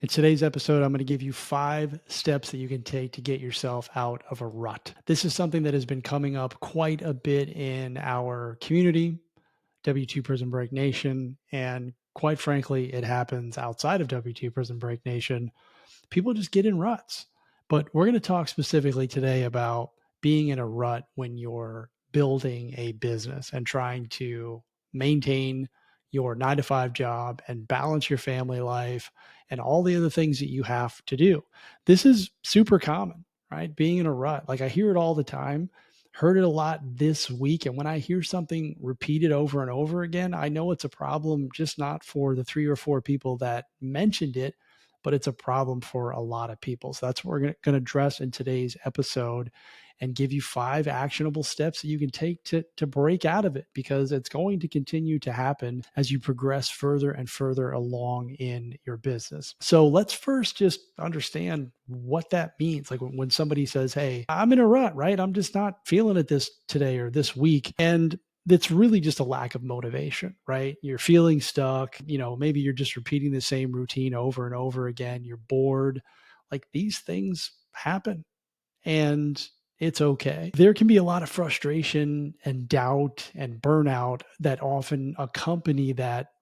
In today's episode, I'm going to give you 5 steps that you can take to get yourself out of a rut. This is something that has been coming up quite a bit in our community, W2 Prison Break Nation, and quite frankly, it happens outside of W2 Prison Break Nation. People just get in ruts. But we're going to talk specifically today about being in a rut when you're building a business and trying to maintain your 9 to 5 job and balance your family life and all the other things that you have to do. This is super common, right? Being in a rut. Like I hear it all the time, heard it a lot this week. And when I hear something repeated over and over again, I know it's a problem, just not for the 3 or 4 people that mentioned it, but it's a problem for a lot of people. So that's what we're going to address in today's episode and give you 5 actionable steps that you can take to break out of it, because it's going to continue to happen as you progress further and further along in your business. So let's first just understand what that means. Like when somebody says, "Hey, I'm in a rut, right? I'm just not feeling it this today or this week." And it's really just a lack of motivation, right? You're feeling stuck. Maybe you're just repeating the same routine over and over again. You're bored. Like these things happen and it's okay. There can be a lot of frustration and doubt and burnout that often accompany that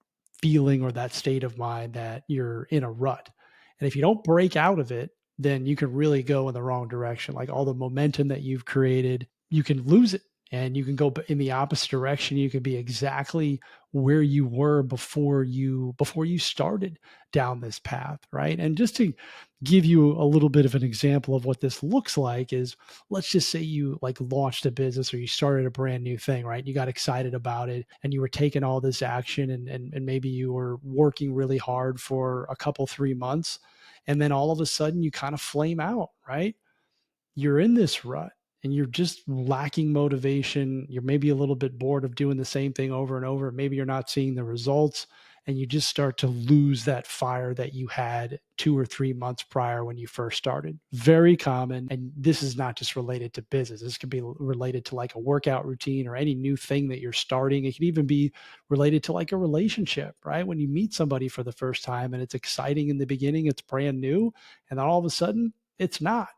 feeling or that state of mind that you're in a rut. And if you don't break out of it, then you can really go in the wrong direction. Like all the momentum that you've created, you can lose it and you can go in the opposite direction. You can be exactly where you were before you started down this path, right? And just to give you a little bit of an example of what this looks like is, let's just say you like launched a business or you started a brand new thing, right? You got excited about it and you were taking all this action, and maybe you were working really hard for a couple 3 months, and then all of a sudden you kind of flame out, right? You're in this rut and you're just lacking motivation. You're maybe a little bit bored of doing the same thing over and over. Maybe you're not seeing the results and you just start to lose that fire that you had 2 or 3 months prior when you first started. Very common. And this is not just related to business. This could be related to like a workout routine or any new thing that you're starting. It could even be related to like a relationship, right? When you meet somebody for the first time and it's exciting in the beginning, it's brand new. And then all of a sudden it's not.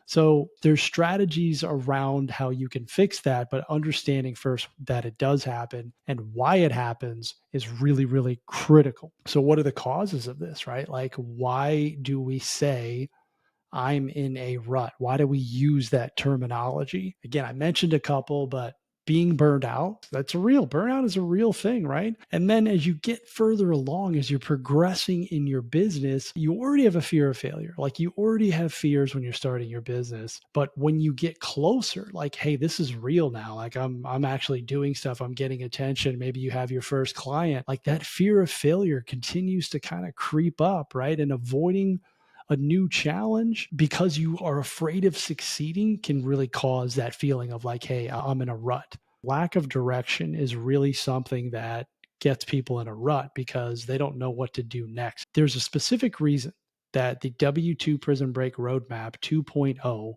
So there's strategies around how you can fix that, but understanding first that it does happen and why it happens is really, really critical. So what are the causes of this, right? Like, why do we say I'm in a rut? Why do we use that terminology? Again, I mentioned a couple, but being burned out, that's a real burnout is a real thing, right? And then as you get further along, as you're progressing in your business, you already have a fear of failure. Like you already have fears when you're starting your business. But when you get closer, like, hey, this is real now. Like I'm actually doing stuff, I'm getting attention. Maybe you have your first client, like that fear of failure continues to kind of creep up, right? And avoiding a new challenge because you are afraid of succeeding can really cause that feeling of like, hey, I'm in a rut. Lack of direction is really something that gets people in a rut because they don't know what to do next. There's a specific reason that the W2 Prison Break Roadmap 2.0,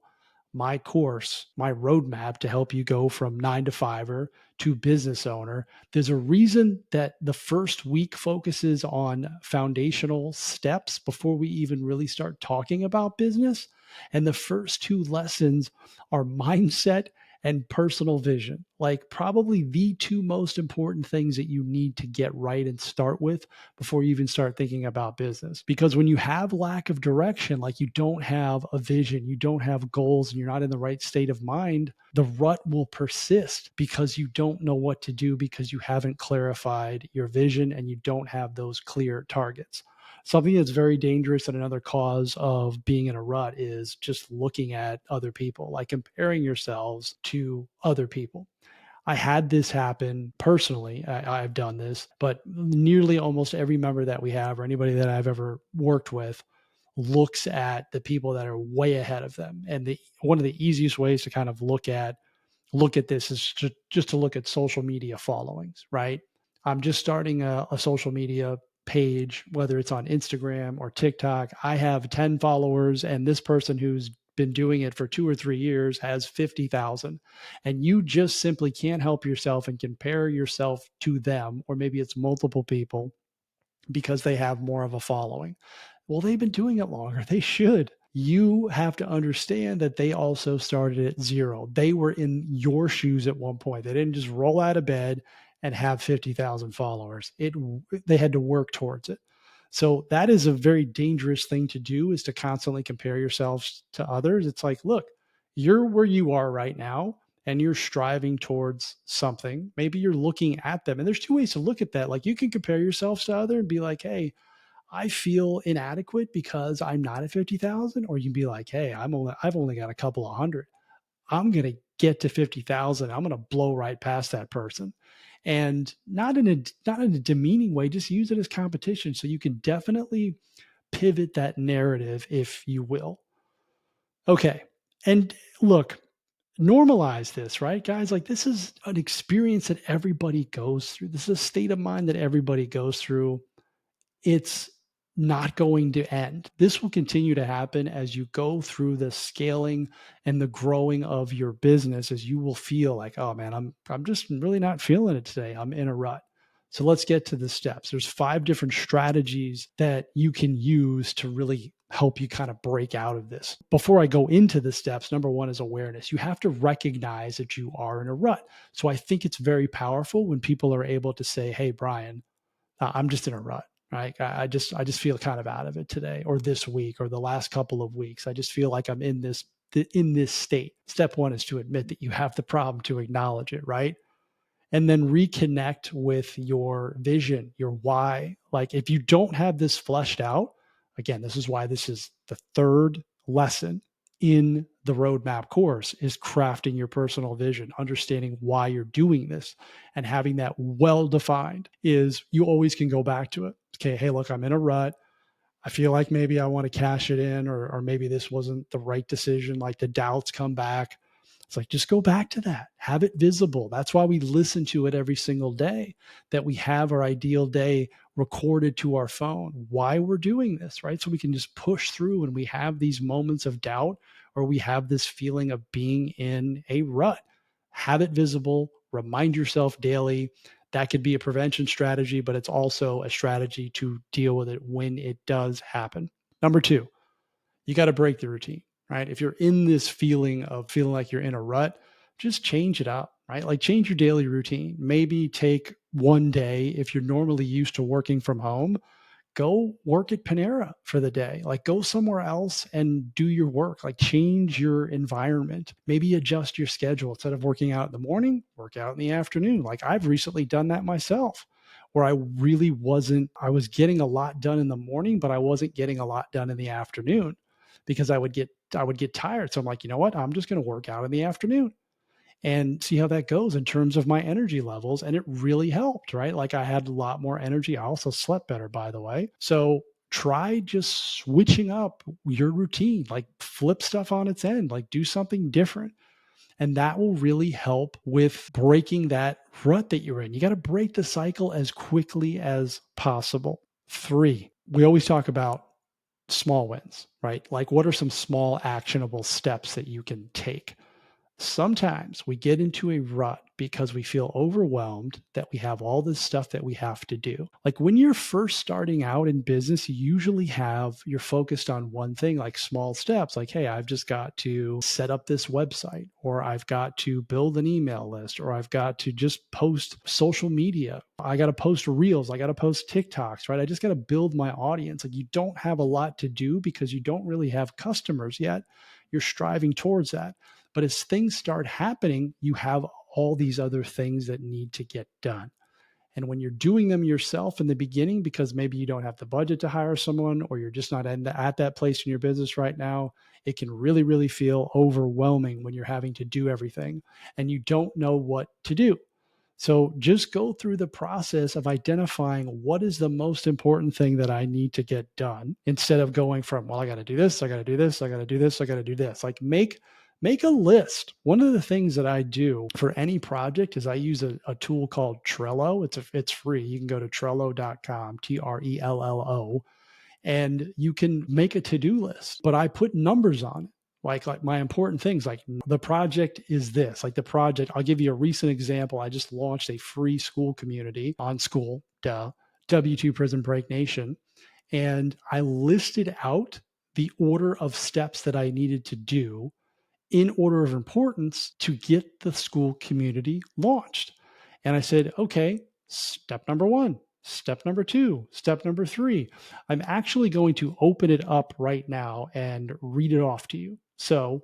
my course, my roadmap to help you go from 9 to 5er to business owner, there's a reason that the first week focuses on foundational steps before we even really start talking about business. And the first 2 lessons are mindset and personal vision, like probably the 2 most important things that you need to get right and start with before you even start thinking about business. Because when you have lack of direction, like you don't have a vision, you don't have goals, and you're not in the right state of mind, the rut will persist because you don't know what to do, because you haven't clarified your vision and you don't have those clear targets. Something that's very dangerous and another cause of being in a rut is just looking at other people, like comparing yourselves to other people. I had this happen personally. I've done this, but nearly almost every member that we have or anybody that I've ever worked with looks at the people that are way ahead of them. And one of the easiest ways to kind of look at this is just to look at social media followings, right? I'm just starting a social media page, whether it's on Instagram or TikTok. I have 10 followers, and this person who's been doing it for 2 or 3 years has 50,000. And you just simply can't help yourself and compare yourself to them, or maybe it's multiple people because they have more of a following. Well, they've been doing it longer. They should. You have to understand that they also started at zero. They were in your shoes at one point. They didn't just roll out of bed and have 50,000 followers. They had to work towards it. So that is a very dangerous thing to do, is to constantly compare yourselves to others. It's like, look, you're where you are right now and you're striving towards something. Maybe you're looking at them. And there's two ways to look at that. Like, you can compare yourselves to other and be like, hey, I feel inadequate because I'm not at 50,000. Or you can be like, hey, I've only got a couple of hundred. I'm going to get to 50,000. I'm going to blow right past that person. And not in a demeaning way, just use it as competition. So you can definitely pivot that narrative, if you will. Okay. And look, normalize this, right, guys? Like, this is an experience that everybody goes through. This is a state of mind that everybody goes through. It's not going to end. This will continue to happen as you go through the scaling and the growing of your business, as you will feel like, oh man, I'm just really not feeling it today. I'm in a rut. So let's get to the steps. There's 5 different strategies that you can use to really help you kind of break out of this. Before I go into the steps, number 1 is awareness. You have to recognize that you are in a rut. So I think it's very powerful when people are able to say, hey, Brian, I'm just in a rut. Right. I just feel kind of out of it today, or this week, or the last couple of weeks. I just feel like I'm in this state. Step 1 is to admit that you have the problem, to acknowledge it, right? And then reconnect with your vision, your why. Like, if you don't have this fleshed out, again, this is why this is the 3rd lesson in the roadmap course, is crafting your personal vision, understanding why you're doing this, and having that well defined. Is you always can go back to it. Okay, hey, look, I'm in a rut. I feel like maybe I want to cash it in, or maybe this wasn't the right decision. Like, the doubts come back. It's like, just go back to that, have it visible. That's why we listen to it every single day, that we have our ideal day recorded to our phone, why we're doing this, right? So we can just push through when we have these moments of doubt, or we have this feeling of being in a rut. Have it visible, remind yourself daily. That could be a prevention strategy, but it's also a strategy to deal with it when it does happen. Number 2, you got to break the routine, right? If you're in this feeling of feeling like you're in a rut, just change it up, right? Like, change your daily routine. Maybe take one day, if you're normally used to working from home, go work at Panera for the day. Like, go somewhere else and do your work. Like, change your environment. Maybe adjust your schedule. Instead of working out in the morning, work out in the afternoon. Like, I've recently done that myself, where I was getting a lot done in the morning, but I wasn't getting a lot done in the afternoon, because I would get tired. So I'm like, you know what? I'm just going to work out in the afternoon and see how that goes in terms of my energy levels. And it really helped, right? Like, I had a lot more energy. I also slept better, by the way. So try just switching up your routine, like flip stuff on its end, like do something different. And that will really help with breaking that rut that you're in. You got to break the cycle as quickly as possible. 3, we always talk about small wins, right? Like, what are some small actionable steps that you can take? Sometimes we get into a rut because we feel overwhelmed that we have all this stuff that we have to do. Like, when you're first starting out in business, you're focused on one thing, like small steps, like, hey, I've just got to set up this website, or I've got to build an email list, or I've got to just post social media. I got to post reels. I got to post TikToks, right? I just got to build my audience. Like, you don't have a lot to do because you don't really have customers yet. You're striving towards that. But as things start happening, you have all these other things that need to get done. And when you're doing them yourself in the beginning, because maybe you don't have the budget to hire someone, or you're just not at that place in your business right now, it can really, really feel overwhelming when you're having to do everything and you don't know what to do. So just go through the process of identifying what is the most important thing that I need to get done, instead of going from, well, I got to do this, I got to do this, I got to do this, I got to do this. Like, make a list. One of the things that I do for any project is I use a tool called Trello. It's free. You can go to trello.com, Trello, and you can make a to-do list, but I put numbers on it. Like my important things, like the project is this, like the project. I'll give you a recent example. I just launched a free school community on School, W2 Prison Break Nation. and I listed out the order of steps that I needed to do in order of importance to get the school community launched. And I said, okay, step number one, step number two, step number three. I'm actually going to open it up right now and read it off to you. So,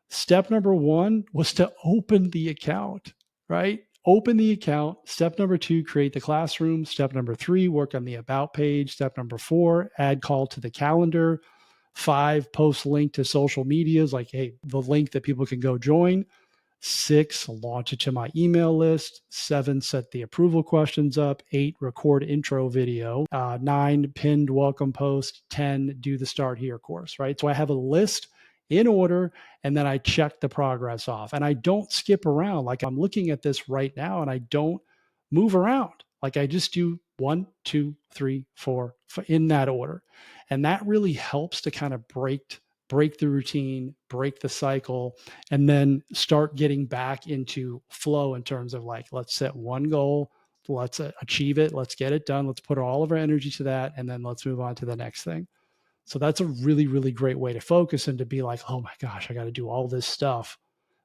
step number one was to open the account, right? Open the account. Step number two, create the classroom. Step number three, work on the about page. Step number four, add call to the calendar. Five, post link to social medias like, hey, the link that people can go join. Six, launch it to my email list. Seven, set the approval questions up. Eight, record intro video. Nine, pinned welcome post. 10, do the start here course, right? So I have a list in order, and then I check the progress off. And I don't skip around. Like, I'm looking at this right now and I don't move around. Like, I just do one, two, three, four in that order. And that really helps to kind of break the routine, break the cycle, and then start getting back into flow in terms of like, let's set one goal, let's achieve it, let's get it done, let's put all of our energy to that, and then let's move on to the next thing. So that's a really, really great way to focus and to be like, oh my gosh, I got to do all this stuff.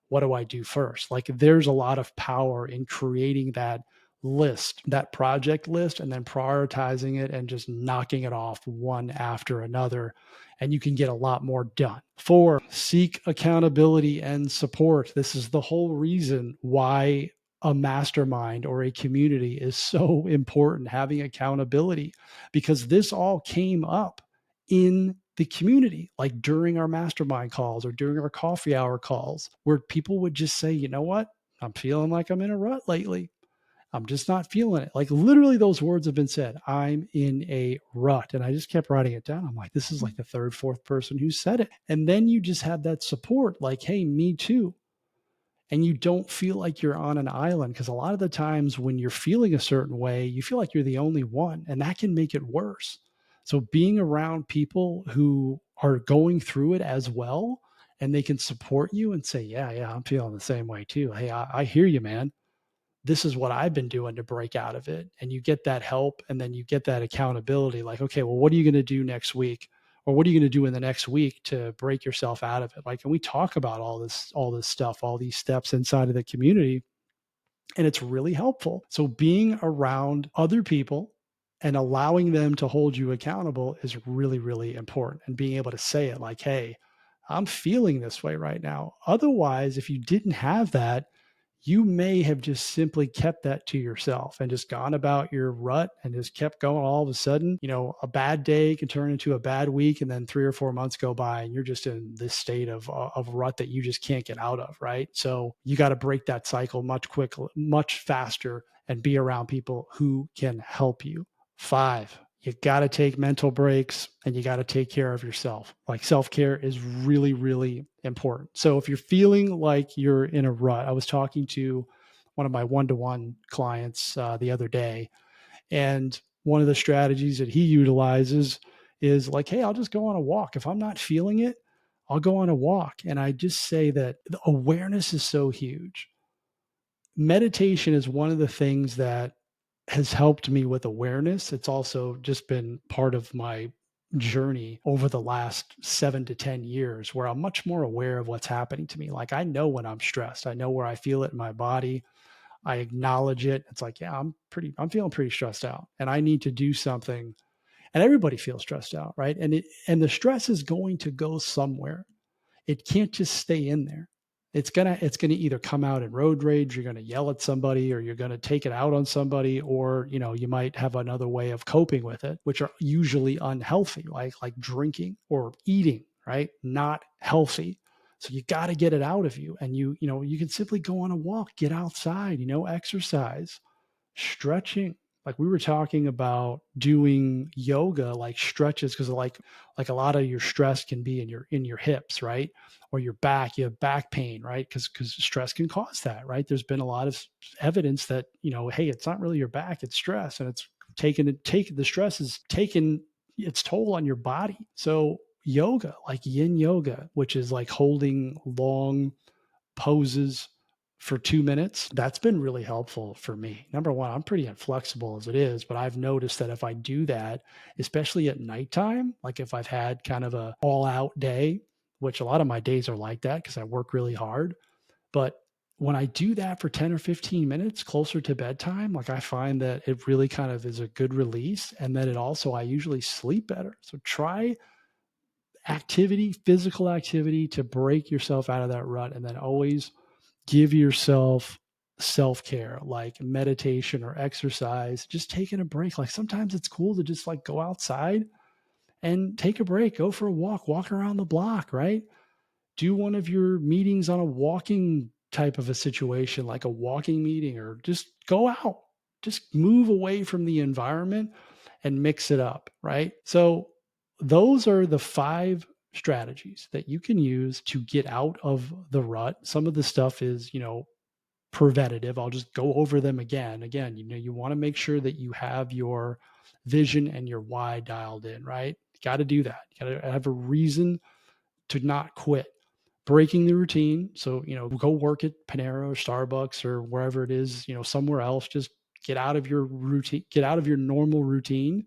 What do I do first? Like, there's a lot of power in creating that list, that project list, and then prioritizing it and just knocking it off one after another. And you can get a lot more done. Four, seek accountability and support. This is the whole reason why a mastermind or a community is so important, having accountability, because this all came up in the community, like during our mastermind calls or during our coffee hour calls, where people would just say, you know what? I'm feeling like I'm in a rut lately. I'm just not feeling it. Like, literally, those words have been said. I'm in a rut. And I just kept writing it down. I'm like, this is like the third, fourth person who said it. And then you just have that support, like, hey, me too. And you don't feel like you're on an island, because a lot of the times when you're feeling a certain way, you feel like you're the only one, and that can make it worse. So being around people who are going through it as well, and they can support you and say, yeah, I'm feeling the same way too. Hey, I hear you, man. This is what I've been doing to break out of it. And you get that help, and then you get that accountability. Like, okay, well, what are you going to do next week? Or what are you going to do in the next week to break yourself out of it? Like, and we talk about all this stuff, all these steps inside of the community, and it's really helpful. So being around other people and allowing them to hold you accountable is really, really important. And being able to say it like, hey, I'm feeling this way right now. Otherwise, if you didn't have that, you may have just simply kept that to yourself and just gone about your rut and just kept going. All of a sudden, a bad day can turn into a bad week, and then 3 or 4 months go by and you're just in this state of rut that you just can't get out of, right? So you got to break that cycle much faster, and be around people who can help you. 5, you got to take mental breaks, and you got to take care of yourself. Like, self-care is really, really important. So if you're feeling like you're in a rut, I was talking to one of my one-to-one clients the other day, and one of the strategies that he utilizes is like, hey, I'll just go on a walk. If I'm not feeling it, I'll go on a walk. And I just say that the awareness is so huge. Meditation is one of the things that has helped me with awareness. It's also just been part of my journey over the last 7 to 10 years, where I'm much more aware of what's happening to me. Like, I know when I'm stressed, I know where I feel it in my body. I acknowledge it. It's like, yeah, I'm feeling pretty stressed out, and I need to do something. And everybody feels stressed out, right? And the stress is going to go somewhere. It can't just stay in there. It's gonna either come out in road rage, you're gonna yell at somebody, or you're gonna take it out on somebody, or you might have another way of coping with it, which are usually unhealthy, like drinking or eating, right? Not healthy. So you got to get it out of you. And you can simply go on a walk, get outside, exercise, stretching. Like, we were talking about doing yoga, like stretches, because like a lot of your stress can be in your hips, right? Or your back. You have back pain, right? Because stress can cause that, right? There's been a lot of evidence that, hey, it's not really your back, it's stress, and it's the stress is taking its toll on your body. So yoga, like yin yoga, which is like holding long poses for 2 minutes, that's been really helpful for me. Number one, I'm pretty inflexible as it is, but I've noticed that if I do that, especially at nighttime, like if I've had kind of a all out day, which a lot of my days are like that because I work really hard. But when I do that for 10 or 15 minutes closer to bedtime, like I find that it really kind of is a good release. And then it also, I usually sleep better. So try activity, physical activity to break yourself out of that rut. And then always give yourself self care, like meditation or exercise, just taking a break. Like sometimes it's cool to just like go outside and take a break, go for a walk, walk around the block, right? Do one of your meetings on a walking type of a situation, like a walking meeting, or just go out, just move away from the environment and mix it up, right? So, those are the 5 strategies that you can use to get out of the rut. Some of the stuff is, preventative. I'll just go over them again. Again, you want to make sure that you have your vision and your why dialed in, right? You got to do that. You got to have a reason to not quit. Breaking the routine. So, go work at Panera or Starbucks or wherever it is, somewhere else. Just get out of your routine, get out of your normal routine,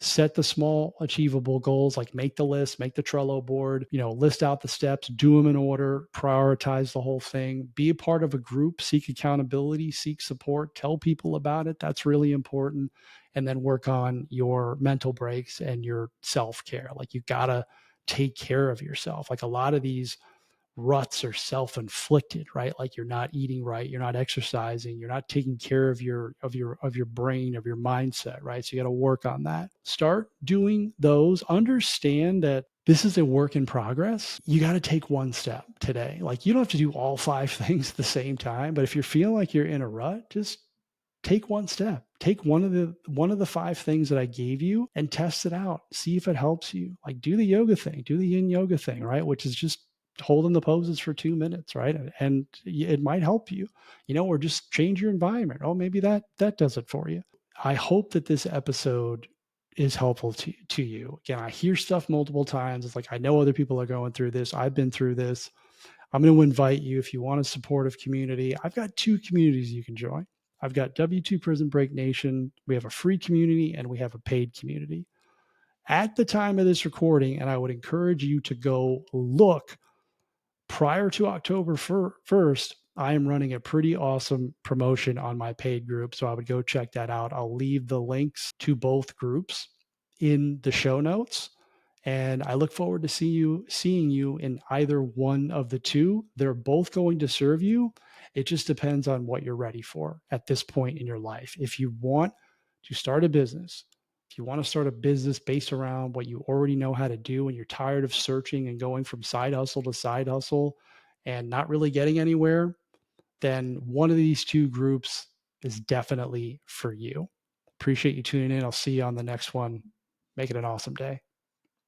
set the small achievable goals, like make the list, make the Trello board, list out the steps, do them in order, prioritize the whole thing, be a part of a group, seek accountability, seek support, tell people about it. That's really important. And then work on your mental breaks and your self-care. Like you got to take care of yourself. Like a lot of these ruts are self-inflicted, right? Like you're not eating right, you're not exercising, you're not taking care of your brain, of your mindset, right? So you got to work on that. Start doing those. Understand that this is a work in progress. You got to take one step today. Like you don't have to do all 5 things at the same time, but if you're feeling like you're in a rut, just take one step. Take one of the 5 things that I gave you and test it out. See if it helps you. Like do the yoga thing, do the yin yoga thing, right? Which is just holding the poses for 2 minutes, right? And it might help you, or just change your environment. Oh, maybe that does it for you. I hope that this episode is helpful to you. Again, I hear stuff multiple times. It's like I know other people are going through this. I've been through this. I'm going to invite you, if you want a supportive community. I've got 2 communities you can join. I've got W2 Prison Break Nation. We have a free community and we have a paid community. At the time of this recording, and I would encourage you to go look prior to October 1st, I am running a pretty awesome promotion on my paid group. So I would go check that out. I'll leave the links to both groups in the show notes. And I look forward to seeing you in either one of the 2. They're both going to serve you. It just depends on what you're ready for at this point in your life. If you want to start a business, if you want to start a business based around what you already know how to do and you're tired of searching and going from side hustle to side hustle and not really getting anywhere, then one of these 2 groups is definitely for you. Appreciate you tuning in. I'll see you on the next one. Make it an awesome day.